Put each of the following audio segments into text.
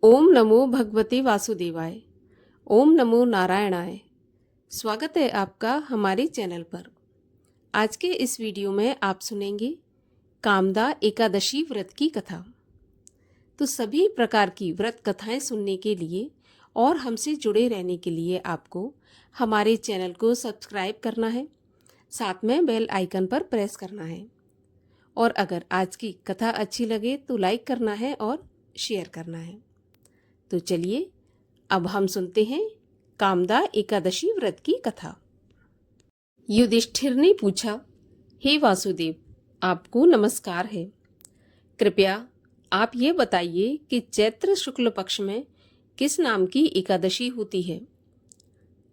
ओम नमो भगवते वासुदेवाय। ओम नमो नारायणाय। स्वागत है आपका हमारे चैनल पर। आज के इस वीडियो में आप सुनेंगे कामदा एकादशी व्रत की कथा। तो सभी प्रकार की व्रत कथाएं सुनने के लिए और हमसे जुड़े रहने के लिए आपको हमारे चैनल को सब्सक्राइब करना है, साथ में बेल आइकन पर प्रेस करना है। और अगर आज की कथा अच्छी लगे तो लाइक करना है और शेयर करना है। तो चलिए अब हम सुनते हैं कामदा एकादशी व्रत की कथा। युधिष्ठिर ने पूछा, हे वासुदेव, आपको नमस्कार है। कृपया आप ये बताइए कि चैत्र शुक्ल पक्ष में किस नाम की एकादशी होती है।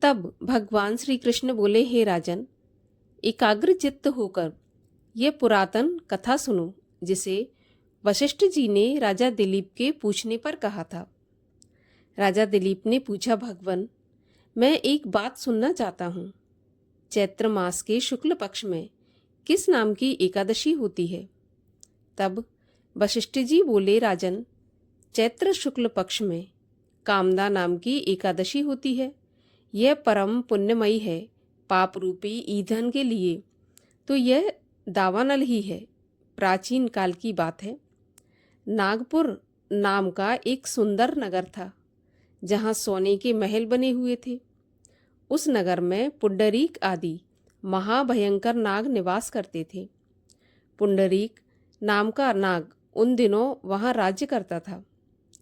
तब भगवान श्री कृष्ण बोले, हे राजन, एकाग्र चित्त होकर यह पुरातन कथा सुनो, जिसे वशिष्ठ जी ने राजा दिलीप के पूछने पर कहा था। राजा दिलीप ने पूछा, भगवन, मैं एक बात सुनना चाहता हूँ। चैत्र मास के शुक्ल पक्ष में किस नाम की एकादशी होती है। तब वशिष्ठ जी बोले, राजन, चैत्र शुक्ल पक्ष में कामदा नाम की एकादशी होती है। यह परम पुण्यमयी है, पाप रूपी ईंधन के लिए तो यह दावानल ही है। प्राचीन काल की बात है। नागपुर नाम का एक सुंदर नगर था, जहाँ सोने के महल बने हुए थे। उस नगर में पुंडरीक आदि महाभयंकर नाग निवास करते थे। पुंडरीक नाम का नाग उन दिनों वहाँ राज्य करता था।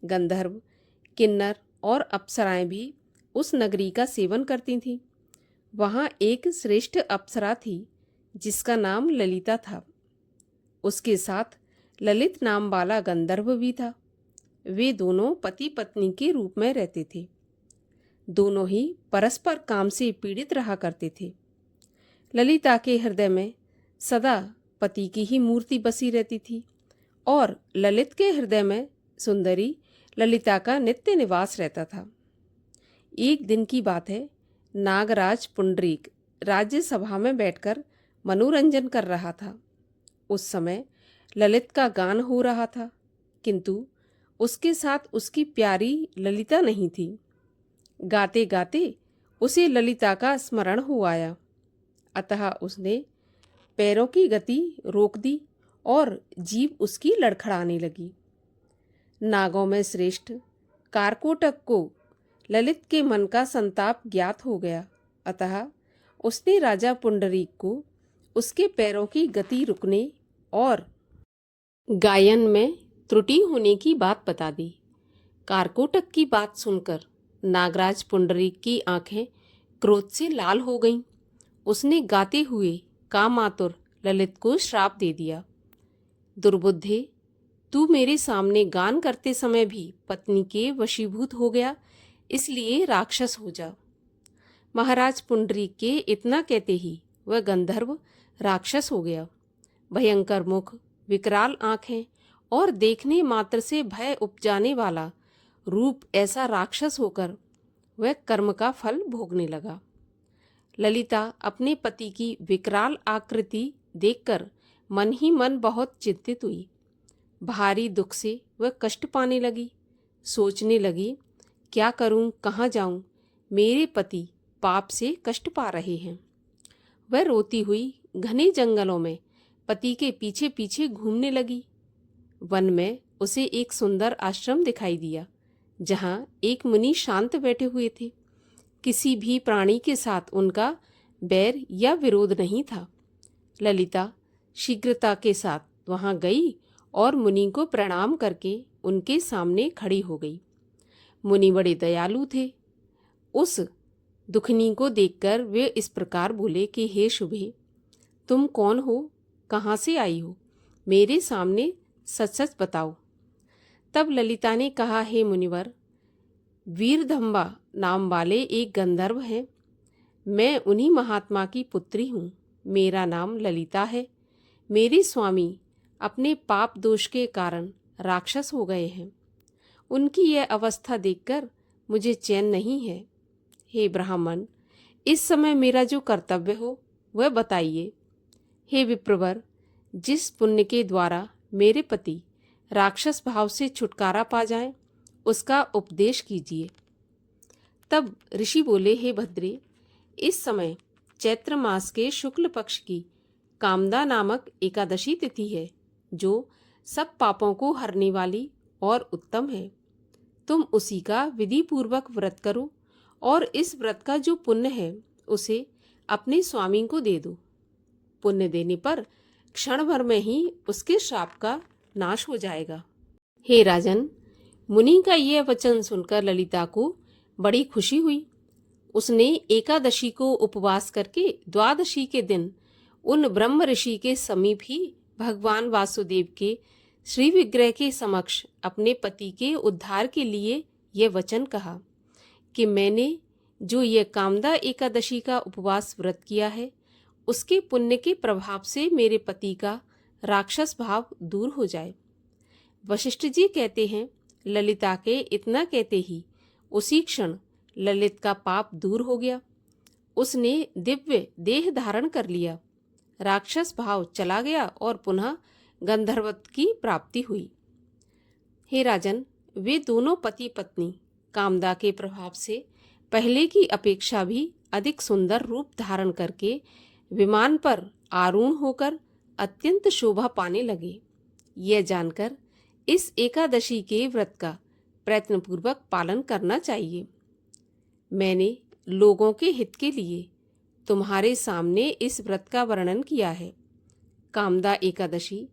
गंधर्व, किन्नर और अप्सराएं भी उस नगरी का सेवन करती थीं। वहाँ एक श्रेष्ठ अप्सरा थी जिसका नाम ललिता था। उसके साथ ललित नाम वाला गंधर्व भी था। वे दोनों पति पत्नी के रूप में रहते थे। दोनों ही परस्पर काम से पीड़ित रहा करते थे। ललिता के हृदय में सदा पति की ही मूर्ति बसी रहती थी और ललित के हृदय में सुंदरी ललिता का नित्य निवास रहता था। एक दिन की बात है। नागराज पुंडरीक राज्यसभा में बैठकर मनोरंजन कर रहा था। उस समय ललित का गान हो रहा था, किंतु उसके साथ उसकी प्यारी ललिता नहीं थी। गाते गाते उसे ललिता का स्मरण हो आया, अतः उसने पैरों की गति रोक दी और जीभ उसकी लड़खड़ाने लगी। नागों में श्रेष्ठ कारकोटक को ललित के मन का संताप ज्ञात हो गया, अतः उसने राजा पुंडरीक को उसके पैरों की गति रुकने और गायन में त्रुटि होने की बात बता दी। कारकोटक की बात सुनकर नागराज पुंडरीक की आंखें क्रोध से लाल हो गईं। उसने गाते हुए कामातुर ललित को श्राप दे दिया, दुर्बुद्धे, तू मेरे सामने गान करते समय भी पत्नी के वशीभूत हो गया, इसलिए राक्षस हो जा। महाराज पुंडरीक के इतना कहते ही वह गंधर्व राक्षस हो गया। भयंकर मुख, विकराल आंखें और देखने मात्र से भय उपजाने वाला रूप ऐसा राक्षस होकर वह कर्म का फल भोगने लगा। ललिता अपने पति की विकराल आकृति देखकर मन ही मन बहुत चिंतित हुई। भारी दुख से वह कष्ट पाने लगी। सोचने लगी, क्या करूं, कहाँ जाऊं, मेरे पति पाप से कष्ट पा रहे हैं। वह रोती हुई घने जंगलों में पति के पीछे पीछे घूमने लगी। वन में उसे एक सुंदर आश्रम दिखाई दिया, जहाँ एक मुनि शांत बैठे हुए थे। किसी भी प्राणी के साथ उनका बैर या विरोध नहीं था। ललिता शीघ्रता के साथ वहाँ गई और मुनि को प्रणाम करके उनके सामने खड़ी हो गई। मुनि बड़े दयालु थे। उस दुखनी को देखकर वे इस प्रकार बोले कि हे शुभे, तुम कौन हो, कहाँ से आई हो, मेरे सामने सच सच बताओ। तब ललिता ने कहा, हे मुनिवर, वीरधम्बा नाम वाले एक गंधर्व हैं। मैं उन्हीं महात्मा की पुत्री हूँ। मेरा नाम ललिता है। मेरे स्वामी अपने पाप दोष के कारण राक्षस हो गए हैं। उनकी यह अवस्था देखकर मुझे चैन नहीं है। हे ब्राह्मण, इस समय मेरा जो कर्तव्य हो वह बताइए। हे विप्रवर, जिस पुण्य के द्वारा मेरे पति राक्षस भाव से छुटकारा पा जाएं, उसका उपदेश कीजिए। तब ऋषि बोले, हे भद्रे, इस समय चैत्र मास के शुक्ल पक्ष की कामदा नामक एकादशी तिथि है, जो सब पापों को हरने वाली और उत्तम है। तुम उसी का विधि पूर्वक व्रत करो और इस व्रत का जो पुण्य है उसे अपने स्वामी को दे दो। पुण्य देने पर क्षण भर में ही उसके श्राप का नाश हो जाएगा। हे राजन, मुनि का यह वचन सुनकर ललिता को बड़ी खुशी हुई। उसने एकादशी को उपवास करके द्वादशी के दिन उन ब्रह्म ऋषि के समीप ही भगवान वासुदेव के श्री विग्रह के समक्ष अपने पति के उद्धार के लिए यह वचन कहा कि मैंने जो यह कामदा एकादशी का उपवास व्रत किया है, उसके पुण्य के प्रभाव से मेरे पति का राक्षस भाव दूर हो जाए। वशिष्ठ जी कहते हैं, ललिता के इतना कहते ही उसी क्षण ललित का पाप दूर हो गया। उसने दिव्य देह धारण कर लिया, राक्षस भाव चला गया और पुनः गंधर्वत्व की प्राप्ति हुई। हे राजन, वे दोनों पति पत्नी कामदा के प्रभाव से पहले की अपेक्षा भी अधिक सुंदर रूप धारण करके विमान पर आरूढ़ होकर अत्यंत शोभा पाने लगे। यह जानकर इस एकादशी के व्रत का प्रयत्नपूर्वक पालन करना चाहिए। मैंने लोगों के हित के लिए तुम्हारे सामने इस व्रत का वर्णन किया है। कामदा एकादशी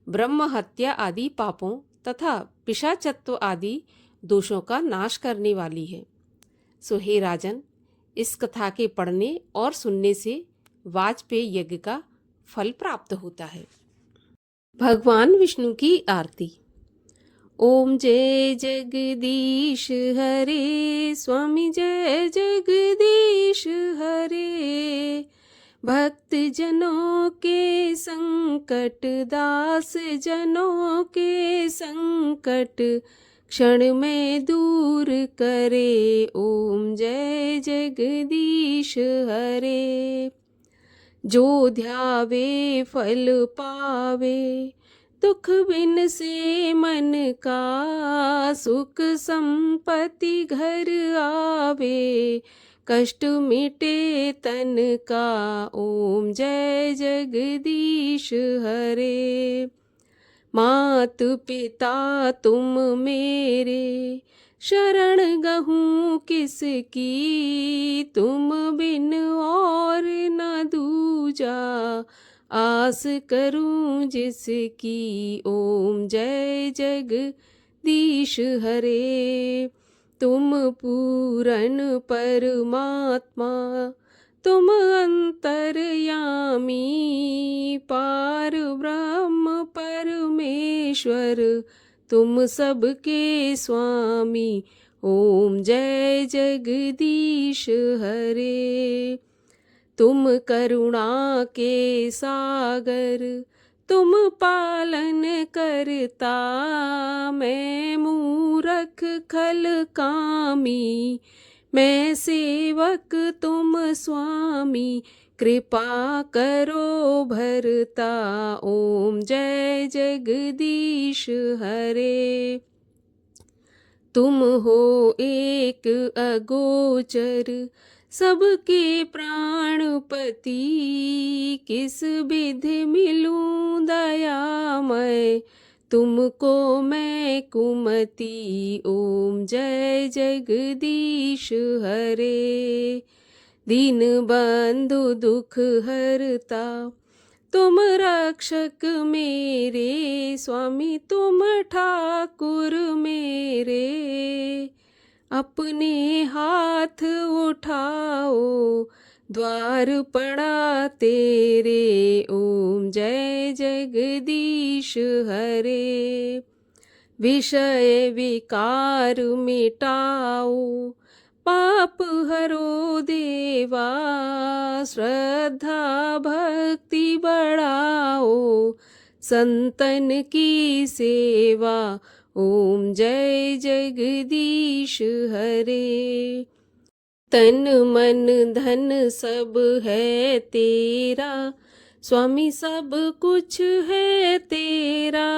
ब्रह्म हत्या आदि पापों तथा पिशाचत्व आदि दोषों का नाश करने वाली है। सो हे राजन, इस कथा के पढ़ने और सुनने से वाजपेयी यज्ञ का फल प्राप्त होता है। भगवान विष्णु की आरती। ओम जय जगदीश हरे, स्वामी जय जगदीश हरे। भक्त जनों के संकट, दास जनों के संकट क्षण में दूर करे। ओम जय जगदीश हरे। जो ध्यावे फल पावे, दुख बिन से मन का सुख संपत्ति घर आवे। कष्ट मिटे तन का, ओम जय जगदीश हरे। मात पिता तुम मेरे, शरण गहूँ किसकी। तुम बिन और न दूजा, आस करूं जिसकी। ओम जय जगदीश हरे। तुम पूरन परमात्मा, तुम अंतर्यामी। पार ब्रह्म परमेश्वर, तुम सबके स्वामी। ओम जय जगदीश हरे। तुम करुणा के सागर, तुम पालन करता। मैं मूरख खल कामी, मैं सेवक तुम स्वामी। कृपा करो भरता। ओम जय जगदीश हरे। तुम हो एक अगोचर, सबके प्राणपति। किस विधि मिलूं दयामय, तुमको मैं कुमति। ओम जय जगदीश हरे। दीन बंधु दुख हरता, तुम रक्षक मेरे। स्वामी तुम ठाकुर मेरे। अपने हाथ उठाओ, द्वार पड़ा तेरे। ओम जय जगदीश हरे। विषय विकार मिटाओ, पाप हरो देवा। श्रद्धा भक्ति बढ़ाओ, संतन की सेवा। ओम जय जगदीश हरे। तन मन धन सब है तेरा, स्वामी सब कुछ है तेरा।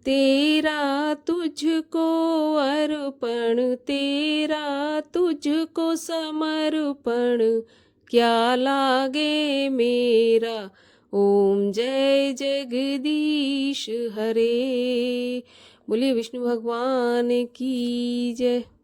तेरा तुझको अर्पण, तेरा तुझको समर्पण, क्या लागे मेरा। ओम जय जगदीश हरे। बोलिए विष्णु भगवान की जय।